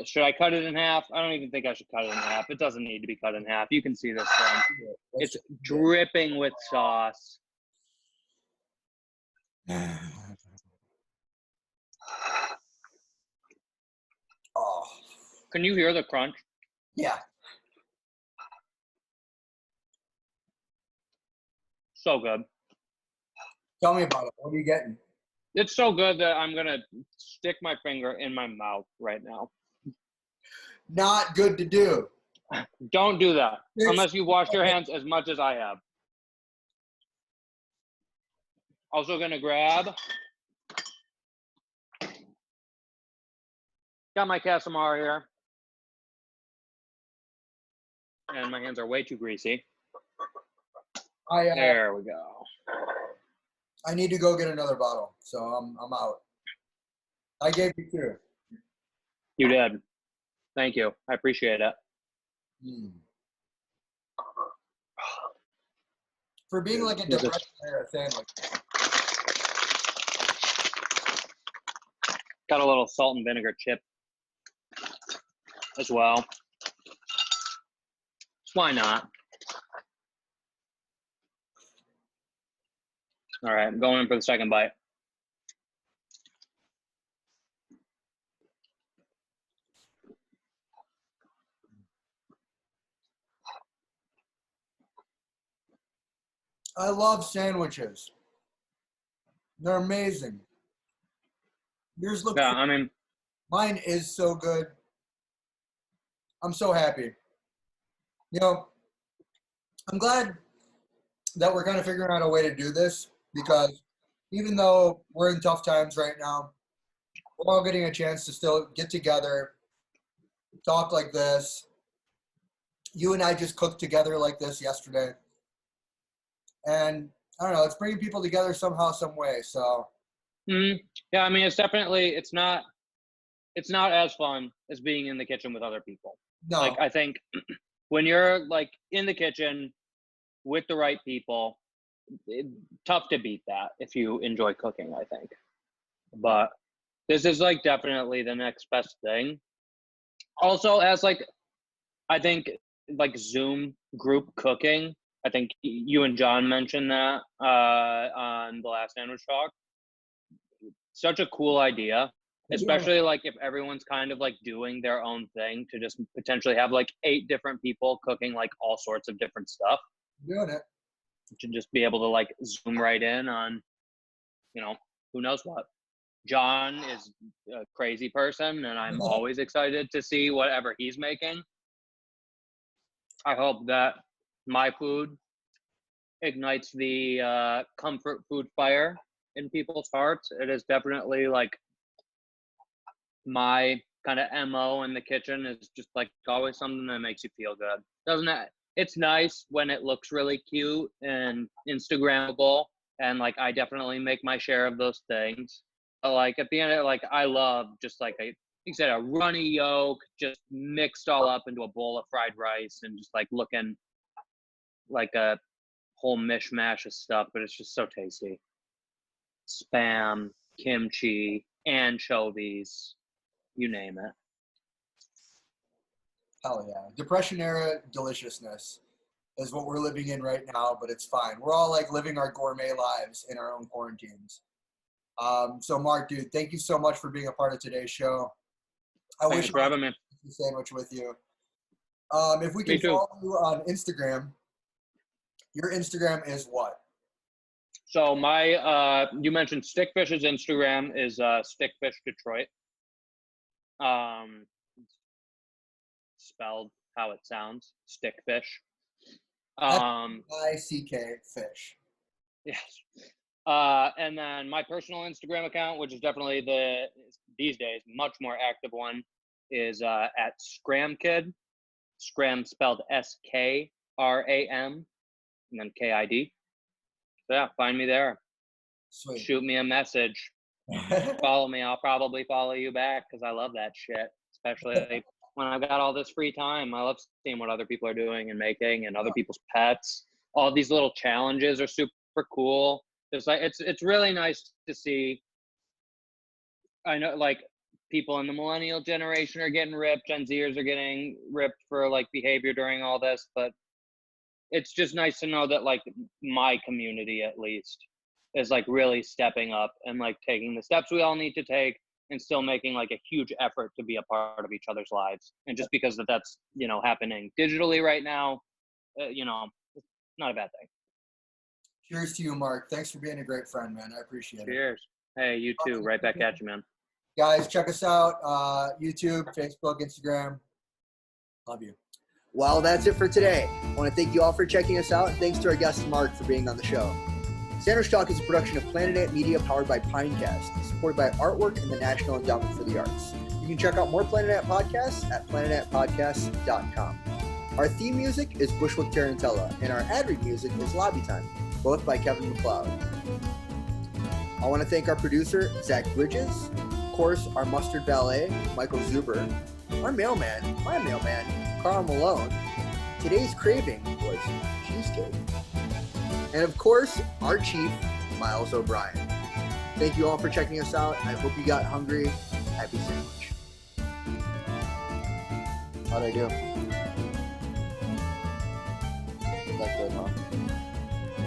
Should I cut it in half? I don't even think I should cut it in half. It doesn't need to be cut in half. You can see this thing. It's dripping with sauce. Oh. Can you hear the crunch? Yeah. So good. Tell me about it. What are you getting? It's so good that I'm gonna stick my finger in my mouth right now. Not good to do. Don't do that unless you wash your hands as much as I have. Also gonna grab. Got my Casamar here. And my hands are way too greasy. There we go. I need to go get another bottle, so I'm out. I gave you two. You did. Thank you. I appreciate it. For being like a depression era sandwich. Got a little salt and vinegar chip as well. Why not? All right, I'm going in for the second bite. I love sandwiches. They're amazing. Yours look. Yeah, I mean, mine is so good. I'm so happy. You know, I'm glad that we're kind of figuring out a way to do this, because even though we're in tough times right now, we're all getting a chance to still get together, talk like this. You and I just cooked together like this yesterday. And I don't know, it's bringing people together somehow, some way. So, yeah, I mean, it's definitely, it's not as fun as being in the kitchen with other people. No. Like, I think when you're like in the kitchen with the right people, tough to beat that if you enjoy cooking, I think. But this is like definitely the next best thing. Also, as like, I think like Zoom group cooking, I think you and John mentioned that on the last Sandwich Talk. Such a cool idea, especially like if everyone's kind of like doing their own thing, to just potentially have like 8 different people cooking like all sorts of different stuff. Doing it. To just be able to like zoom right in on, you know, who knows what. John is a crazy person, and I'm always excited to see whatever he's making. I hope that my food ignites the comfort food fire in people's hearts. It is definitely like my kind of MO in the kitchen, is just like always something that makes you feel good. Doesn't it? It's nice when it looks really cute and Instagrammable, and like I definitely make my share of those things. But like at the end of it, like I love just like like you said, a runny yolk just mixed all up into a bowl of fried rice and just like looking like a whole mishmash of stuff, but it's just so tasty. Spam, kimchi, anchovies, you name it. Hell yeah. Depression era deliciousness is what we're living in right now, but it's fine. We're all like living our gourmet lives in our own quarantines. So Mark, dude, thank you so much for being a part of today's show. Thanks for having me. A sandwich with you. If we can follow you on Instagram, your Instagram is what? So my, you mentioned Stickfish's Instagram is Stickfish Detroit. Spelled how it sounds, Stickfish. I-C-K fish. Yes. And then my personal Instagram account, which is definitely these days much more active one, is at ScramKid. Scram spelled SKRAM, and then KID. So yeah, find me there. Sweet. Shoot me a message. Follow me. I'll probably follow you back because I love that shit, especially when I've got all this free time. I love seeing what other people are doing and making, and other people's pets. All these little challenges are super cool. It's like it's really nice to see. I know like people in the millennial generation are getting ripped, Gen Zers are getting ripped for like behavior during all this, but it's just nice to know that like my community at least is like really stepping up and like taking the steps we all need to take, and still making like a huge effort to be a part of each other's lives. And just because that's, you know, happening digitally right now, you know, it's not a bad thing. Cheers to you, Mark. Thanks for being a great friend, man. I appreciate it. Cheers. Hey, you too. Right back at you, man. Guys, check us out. YouTube, Facebook, Instagram. Love you. Well, that's it for today. I want to thank you all for checking us out, and thanks to our guest, Mark, for being on the show. Sandwich Talk is a production of Planet Ant Media powered by Pinecast, supported by Artwork and the National Endowment for the Arts. You can check out more Planet Ant podcasts at planetantpodcasts.com. Our theme music is Bushwick Tarantella, and our ad read music is Lobby Time, both by Kevin MacLeod. I want to thank our producer, Zach Bridges, of course, our mustard valet, Michael Zuber, my mailman, Carl Malone. Today's craving was cheesecake. And of course, our chief, Miles O'Brien. Thank you all for checking us out. I hope you got hungry. Happy sandwich. How'd I do? Is that good, huh?